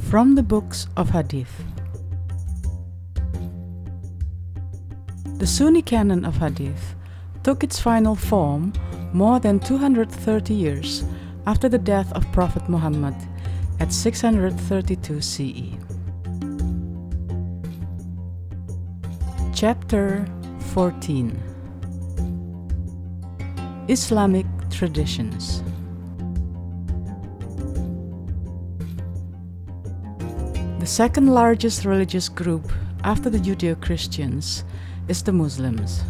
From the books of Hadith. The Sunni canon of Hadith took its final form more than 230 years after the death of Prophet Muhammad at 632 CE. Chapter 14. Islamic Traditions. The second largest religious group after the Judeo-Christians is the Muslims.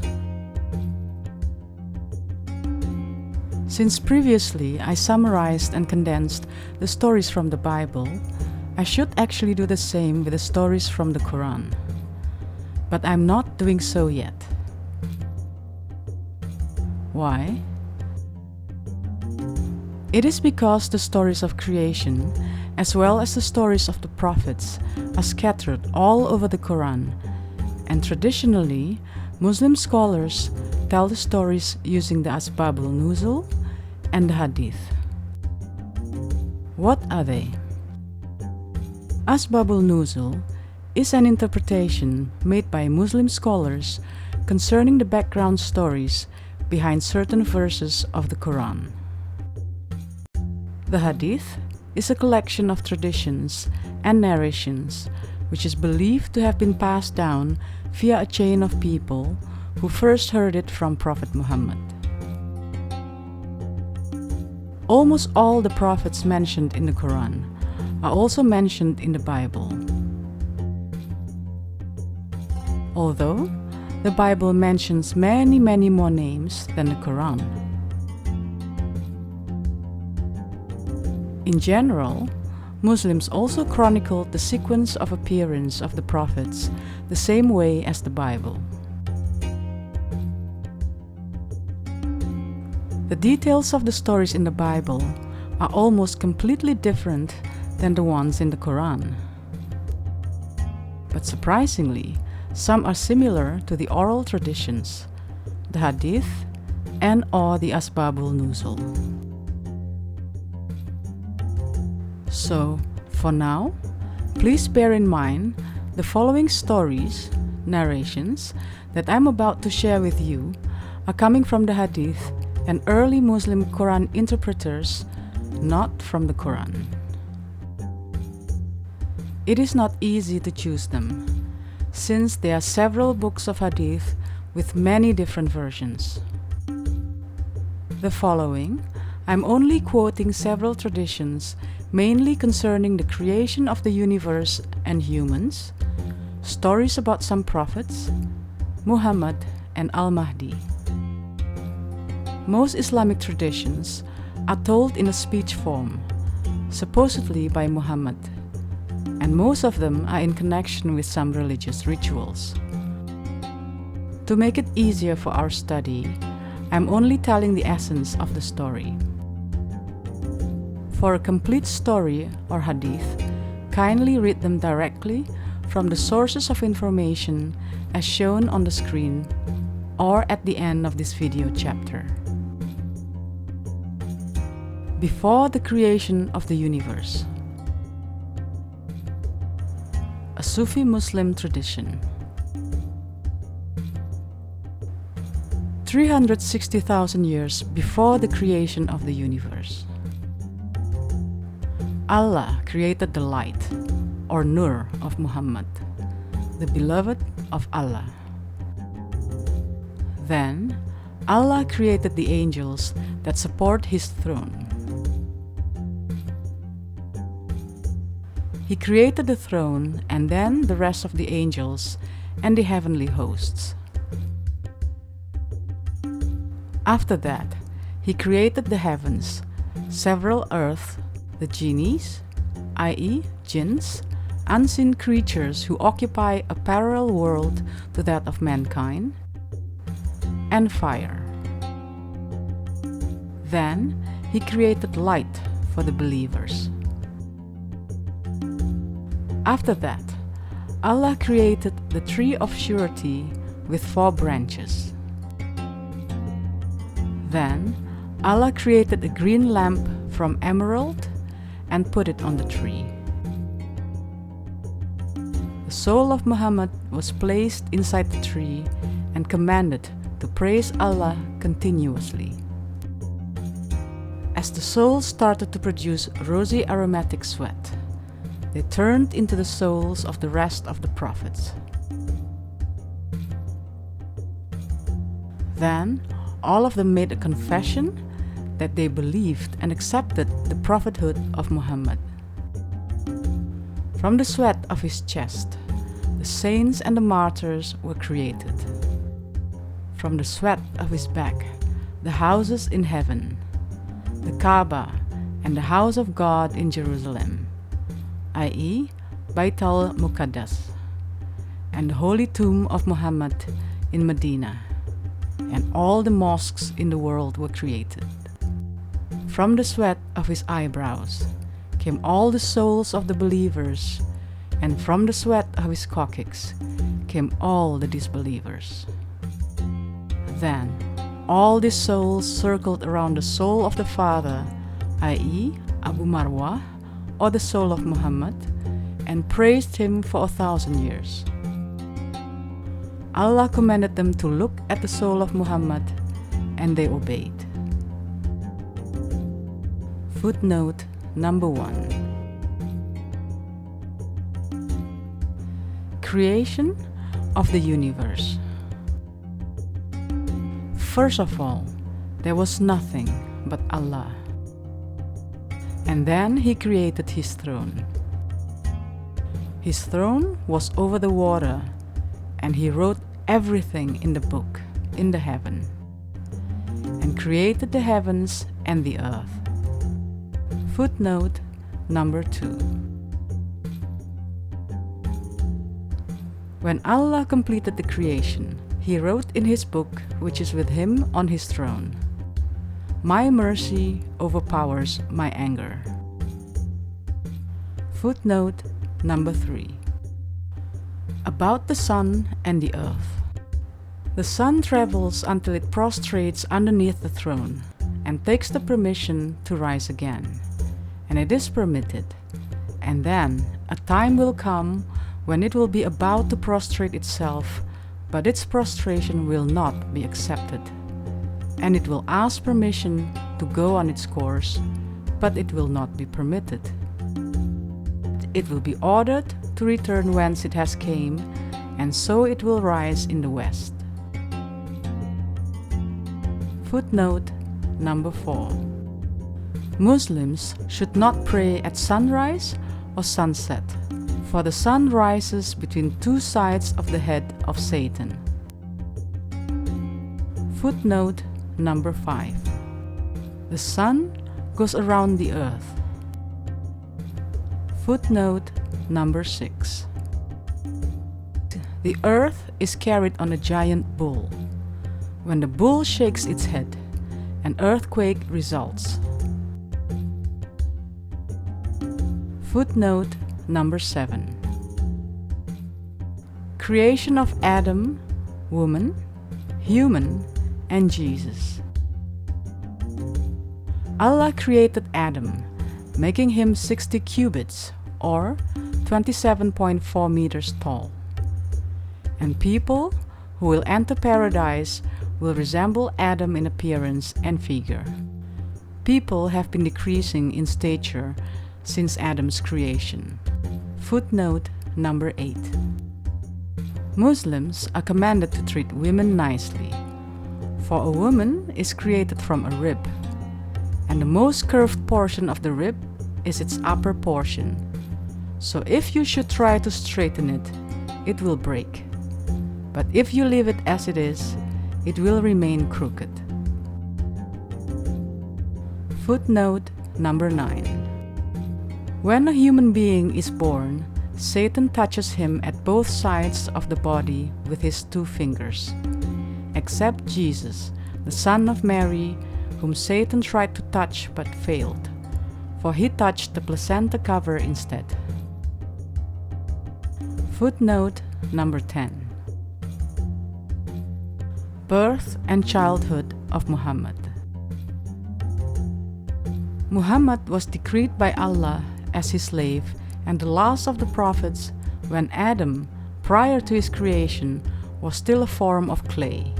Since previously I summarized and condensed the stories from the Bible, I should actually do the same with the stories from the Quran. But I'm not doing so yet. Why? It is because the stories of creation, as well as the stories of the prophets, are scattered all over the Quran, and traditionally, Muslim scholars tell the stories using the Asbabul Nuzul and the Hadith. What are they? Asbabul Nuzul is an interpretation made by Muslim scholars concerning the background stories behind certain verses of the Quran. The Hadith is a collection of traditions and narrations which is believed to have been passed down via a chain of people who first heard it from Prophet Muhammad. Almost all the prophets mentioned in the Quran are also mentioned in the Bible. Although the Bible mentions many more names than the Quran. In general, Muslims also chronicled the sequence of appearance of the prophets the same way as the Bible. The details of the stories in the Bible are almost completely different than the ones in the Quran. But surprisingly, some are similar to the oral traditions, the Hadith and/or the Asbabul Nuzul. So, for now, please bear in mind the following stories, narrations that I'm about to share with you are coming from the Hadith and early Muslim Quran interpreters, not from the Quran. It is not easy to choose them, since there are several books of Hadith with many different versions. The following, I'm only quoting several traditions mainly concerning the creation of the universe and humans, stories about some prophets, Muhammad and Al-Mahdi. Most Islamic traditions are told in a speech form, supposedly by Muhammad, and most of them are in connection with some religious rituals. To make it easier for our study, I'm only telling the essence of the story. For a complete story or hadith, kindly read them directly from the sources of information as shown on the screen or at the end of this video chapter. Before the creation of the universe. A Sufi Muslim tradition. 360,000 years before the creation of the universe, Allah created the light, or Nur, of Muhammad, the beloved of Allah. Then, Allah created the angels that support His throne. He created the throne and then the rest of the angels and the heavenly hosts. After that, He created the heavens, several earth, the genies, i.e. jinns, unseen creatures who occupy a parallel world to that of mankind, and fire. Then He created light for the believers. After that, Allah created the tree of surety with 4 branches. Then Allah created a green lamp from emerald and put it on the tree. the soul of Muhammad was placed inside the tree and commanded to praise Allah continuously. As the soul started to produce rosy aromatic sweat, they turned into the souls of the rest of the prophets. Then all of them made a confession that they believed and accepted the prophethood of Muhammad. From the sweat of his chest, the saints and the martyrs were created. From the sweat of his back, the houses in heaven, the Kaaba and the house of God in Jerusalem, i.e. Bait al-Muqaddas, and the holy tomb of Muhammad in Medina, and all the mosques in the world were created. From the sweat of his eyebrows came all the souls of the believers, and from the sweat of his coccyx came all the disbelievers. Then all these souls circled around the soul of the Father, i.e. Abu Marwah, or the soul of Muhammad, and praised him for 1,000 years. Allah commanded them to look at the soul of Muhammad, and they obeyed. Footnote number 1. Creation of the universe. First of all, there was nothing but Allah. And then He created His throne. His throne was over the water, and He wrote everything in the book in the heaven, and created the heavens and the earth. Footnote number 2. When Allah completed the creation, He wrote in His book, which is with Him on His throne, "My mercy overpowers my anger." Footnote number 3. About the sun and the earth. The sun travels until it prostrates underneath the throne and takes the permission to rise again, and it is permitted. And then a time will come when it will be about to prostrate itself, but its prostration will not be accepted, and it will ask permission to go on its course, but it will not be permitted. It will be ordered to return whence it has came, and so it will rise in the west. Footnote number 4. Muslims should not pray at sunrise or sunset, for the sun rises between two sides of the head of Satan. Footnote number 5. The sun goes around the earth. Footnote number 6. The earth is carried on a giant bull. When the bull shakes its head, an earthquake results. Footnote number 7. Creation of Adam, woman, human, and Jesus. Allah created Adam, making him 60 cubits, or 27.4 meters tall. And people who will enter paradise will resemble Adam in appearance and figure. People have been decreasing in stature since Adam's creation. Footnote number 8. Muslims are commanded to treat women nicely, for a woman is created from a rib, and the most curved portion of the rib is its upper portion. So if you should try to straighten it, it will break. But if you leave it as it is, it will remain crooked. Footnote number 9. When a human being is born, Satan touches him at both sides of the body with his 2 fingers, except Jesus, the son of Mary, whom Satan tried to touch but failed, for he touched the placenta cover instead. Footnote number 10. Birth and childhood of Muhammad. Muhammad was decreed by Allah as his slave and the last of the prophets when Adam, prior to his creation, was still a form of clay.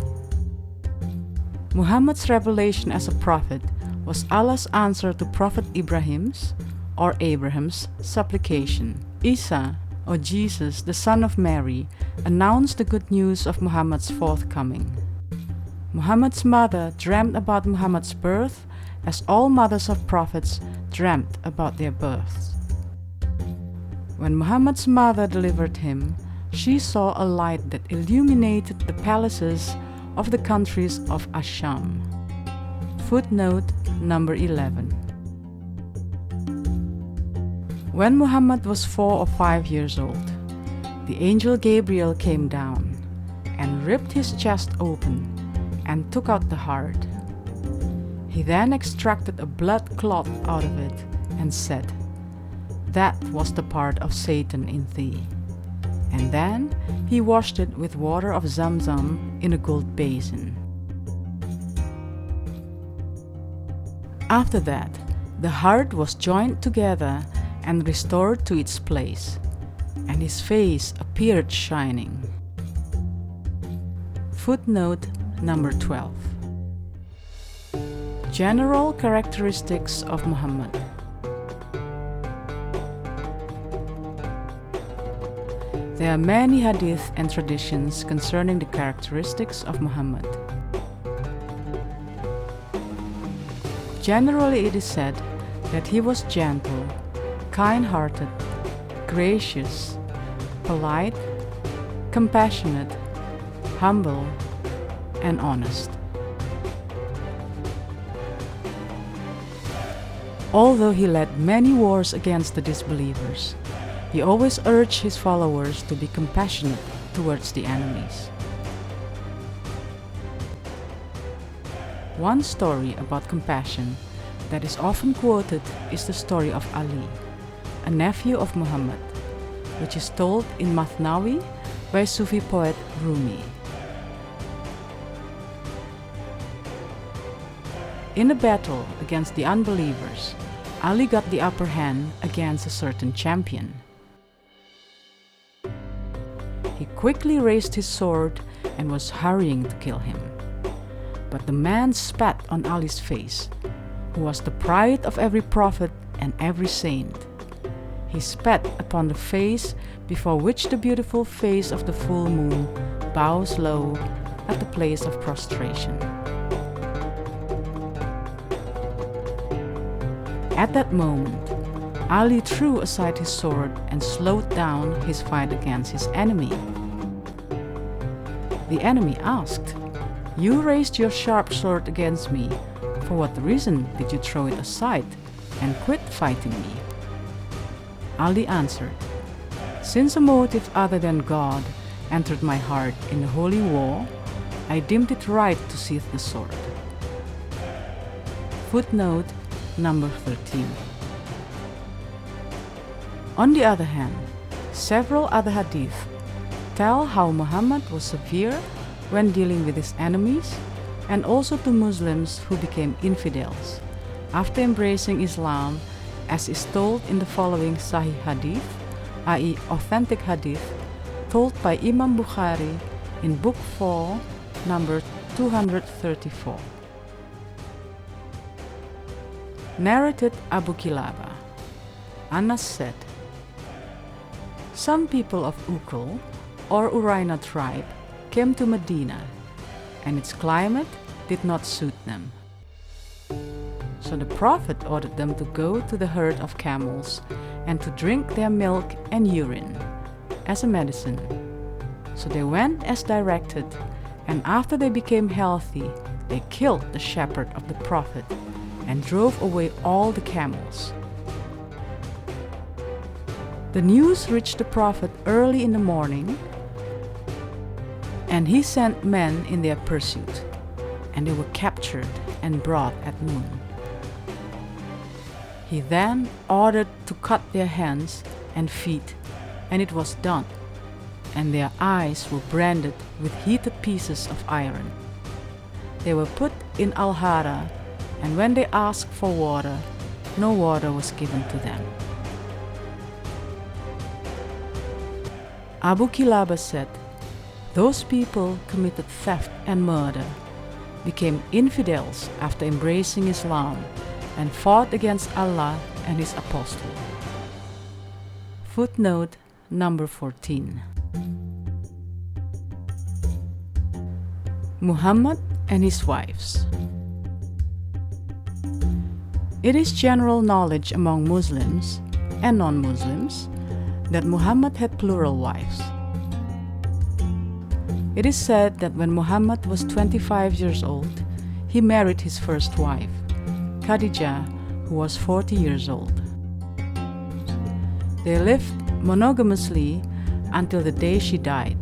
Muhammad's revelation as a prophet was Allah's answer to Prophet Ibrahim's or Abraham's supplication. Isa, or Jesus, the son of Mary, announced the good news of Muhammad's forthcoming. Muhammad's mother dreamt about Muhammad's birth as all mothers of prophets dreamt about their births. When Muhammad's mother delivered him, she saw a light that illuminated the palaces of the countries of Asham. Footnote number 11. When Muhammad was 4 or 5 years old, the angel Gabriel came down and ripped his chest open and took out the heart. He then extracted a blood clot out of it and said, "That was the part of Satan in thee." And then he washed it with water of Zamzam in a gold basin. After that, the heart was joined together and restored to its place, and his face appeared shining. Footnote number 12. General characteristics of Muhammad. There are many hadith and traditions concerning the characteristics of Muhammad. Generally, it is said that he was gentle, kind-hearted, gracious, polite, compassionate, humble, and honest. Although he led many wars against the disbelievers, he always urged his followers to be compassionate towards the enemies. One story about compassion that is often quoted is the story of Ali, a nephew of Muhammad, which is told in Mathnawi by Sufi poet Rumi. In a battle against the unbelievers, Ali got the upper hand against a certain champion. He quickly raised his sword and was hurrying to kill him. But the man spat on Ali's face, who was the pride of every prophet and every saint. He spat upon the face before which the beautiful face of the full moon bows low at the place of prostration. At that moment, Ali threw aside his sword and slowed down his fight against his enemy. The enemy asked, "You raised your sharp sword against me. For what reason did you throw it aside and quit fighting me?" Ali answered, "Since a motive other than God entered my heart in the holy war, I deemed it right to sheath the sword." Footnote number 13. On the other hand, several other hadith tell how Muhammad was severe when dealing with his enemies and also to Muslims who became infidels after embracing Islam, as is told in the following Sahih Hadith, i.e. authentic hadith, told by Imam Bukhari in Book 4, number 234. Narrated Abu Kilaba. Anas said, "Some people of Ukul or Uraina tribe came to Medina, and its climate did not suit them. So the Prophet ordered them to go to the herd of camels and to drink their milk and urine as a medicine. So they went as directed, and after they became healthy, they killed the shepherd of the Prophet and drove away all the camels. The news reached the Prophet early in the morning, and he sent men in their pursuit, and they were captured and brought at noon. He then ordered to cut their hands and feet, and it was done, and their eyes were branded with heated pieces of iron. They were put in Al-Hara, and when they asked for water, no water was given to them. Abu Kilaba said, "Those people committed theft and murder, became infidels after embracing Islam, and fought against Allah and His Apostle." Footnote number 14. Muhammad and his wives. It is general knowledge among Muslims and non-Muslims that Muhammad had plural wives. It is said that when Muhammad was 25 years old, he married his first wife, Khadijah, who was 40 years old. They lived monogamously until the day she died.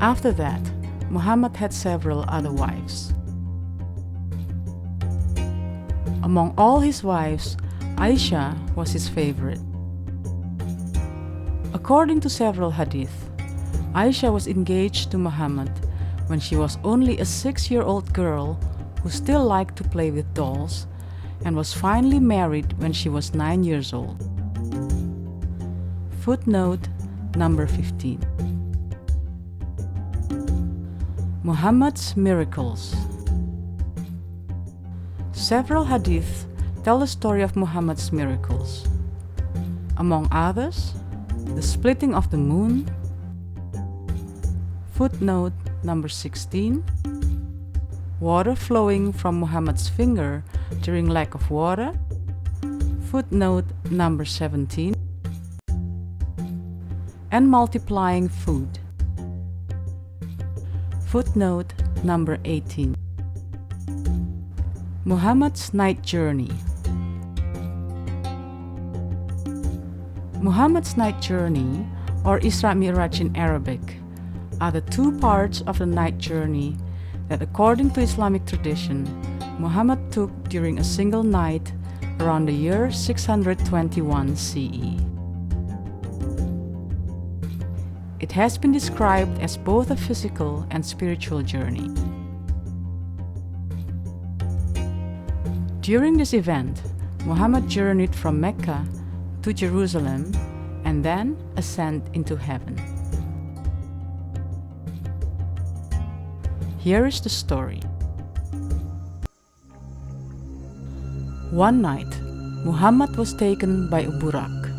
After that, Muhammad had several other wives. Among all his wives, Aisha was his favorite. According to several hadith, Aisha was engaged to Muhammad when she was only a 6-year-old girl who still liked to play with dolls, and was finally married when she was 9 years old. Footnote number 15. Muhammad's miracles. Several hadiths tell the story of Muhammad's miracles. Among others, the splitting of the moon. Footnote number 16. Water flowing from Muhammad's finger during lack of water. Footnote number 17. And multiplying food. Footnote number 18. Muhammad's night journey. Muhammad's night journey, or Isra Mi'raj in Arabic, are the two parts of the night journey that, according to Islamic tradition, Muhammad took during a single night around the year 621 CE. It has been described as both a physical and spiritual journey. During this event, Muhammad journeyed from Mecca to Jerusalem and then ascended into heaven. Here is the story. One night, Muhammad was taken by a burak,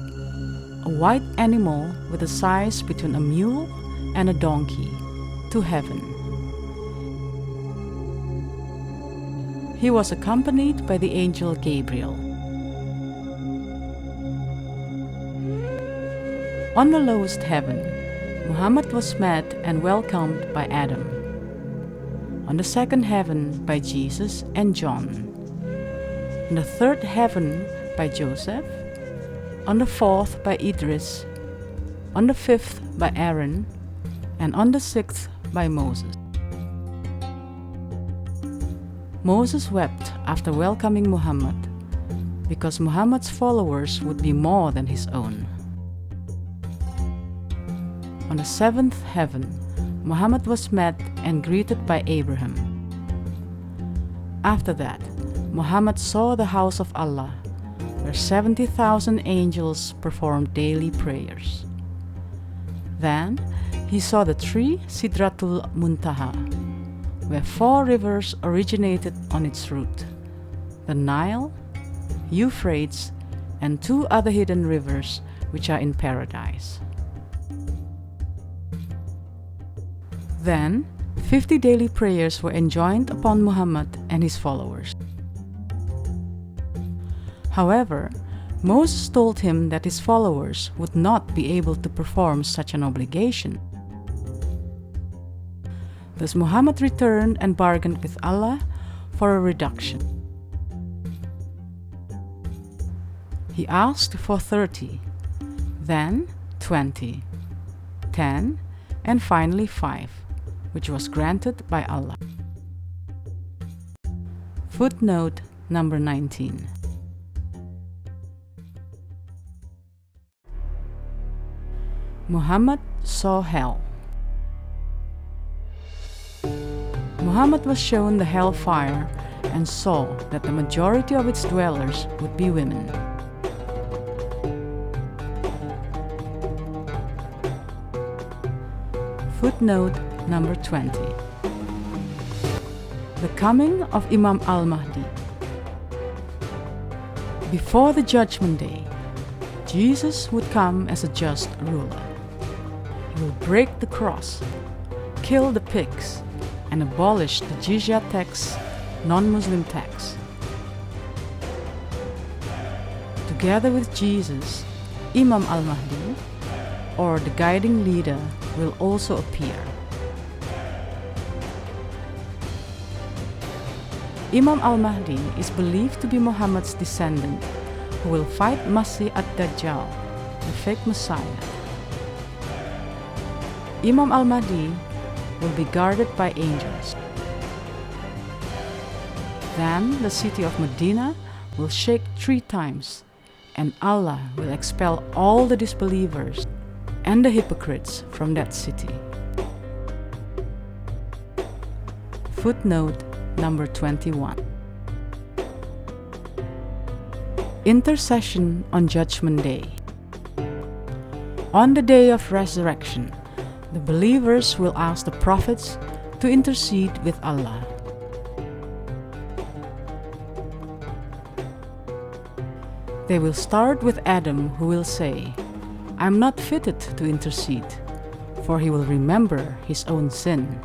a white animal with a size between a mule and a donkey, to heaven. He was accompanied by the angel Gabriel. On the lowest heaven, Muhammad was met and welcomed by Adam. On the second heaven by Jesus and John. On the third heaven by Joseph. On the fourth by Idris. On the fifth by Aaron. And on the sixth by Moses. Moses wept after welcoming Muhammad, because Muhammad's followers would be more than his own. On the seventh heaven, Muhammad was met and greeted by Abraham. After that, Muhammad saw the house of Allah, where 70,000 angels performed daily prayers. Then he saw the tree Sidratul Muntaha, where 4 rivers originated on its root: the Nile, Euphrates, and 2 other hidden rivers which are in paradise. Then 50 daily prayers were enjoined upon Muhammad and his followers. However, Moses told him that his followers would not be able to perform such an obligation. Thus Muhammad returned and bargained with Allah for a reduction. He asked for 30, then 20, 10, and finally 5, which was granted by Allah. Footnote number 19. Muhammad saw hell. Muhammad was shown the hellfire and saw that the majority of its dwellers would be women. Footnote number 20. The coming of Imam Al-Mahdi. Before the Judgment Day, Jesus would come as a just ruler. He will break the cross, kill the pigs, and abolish the jizya tax, non-Muslim tax. Together with Jesus, Imam Al-Mahdi, or the guiding leader, will also appear. Imam Al-Mahdi is believed to be Muhammad's descendant who will fight Masih ad-Dajjal, the fake Messiah. Imam Al-Mahdi will be guarded by angels. Then the city of Medina will shake 3 times, and Allah will expel all the disbelievers and the hypocrites from that city. Footnote number 21. Intercession on Judgment Day. On the day of resurrection, the believers will ask the prophets to intercede with Allah. They will start with Adam, who will say, "I am not fitted to intercede, for he will remember his own sin."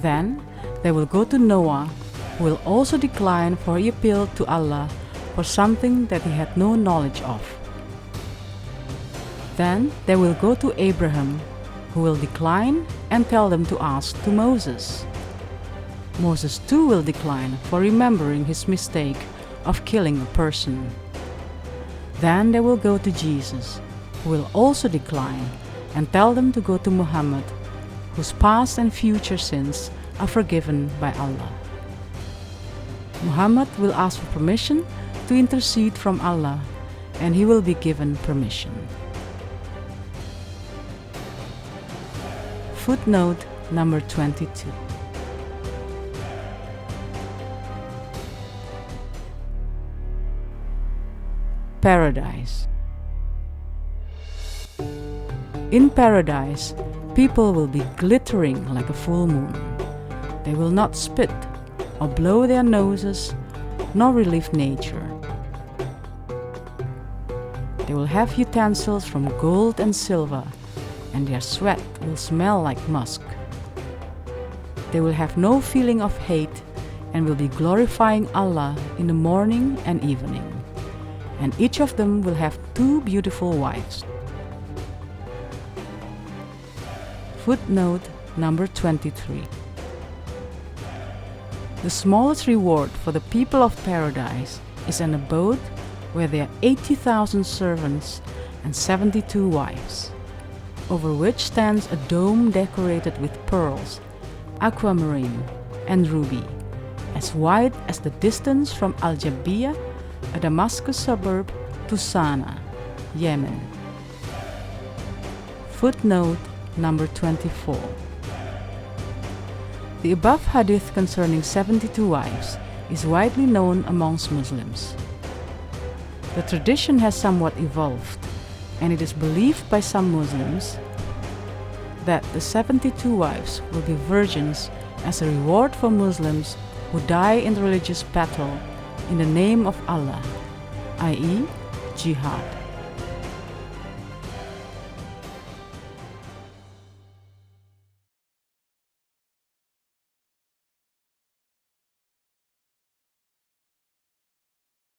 Then they will go to Noah, who will also decline, for he appealed to Allah for something that he had no knowledge of. Then they will go to Abraham, who will decline and tell them to ask to Moses. Moses too will decline for remembering his mistake of killing a person. Then they will go to Jesus, who will also decline and tell them to go to Muhammad, whose past and future sins are forgiven by Allah. Muhammad will ask for permission to intercede from Allah, and he will be given permission. Footnote number 22. Paradise. In paradise, people will be glittering like a full moon. They will not spit or blow their noses, nor relieve nature. They will have utensils from gold and silver, and their sweat will smell like musk. They will have no feeling of hate and will be glorifying Allah in the morning and evening. And each of them will have 2 beautiful wives. Footnote number 23. The smallest reward for the people of paradise is an abode where there are 80,000 servants and 72 wives, over which stands a dome decorated with pearls, aquamarine, and ruby, as wide as the distance from Al-Jabiya, a Damascus suburb, to Sana'a, Yemen. Footnote number 24. The above hadith concerning 72 wives is widely known amongst Muslims. The tradition has somewhat evolved, and it is believed by some Muslims that the 72 wives will be virgins as a reward for Muslims who die in religious battle in the name of Allah, i.e., jihad.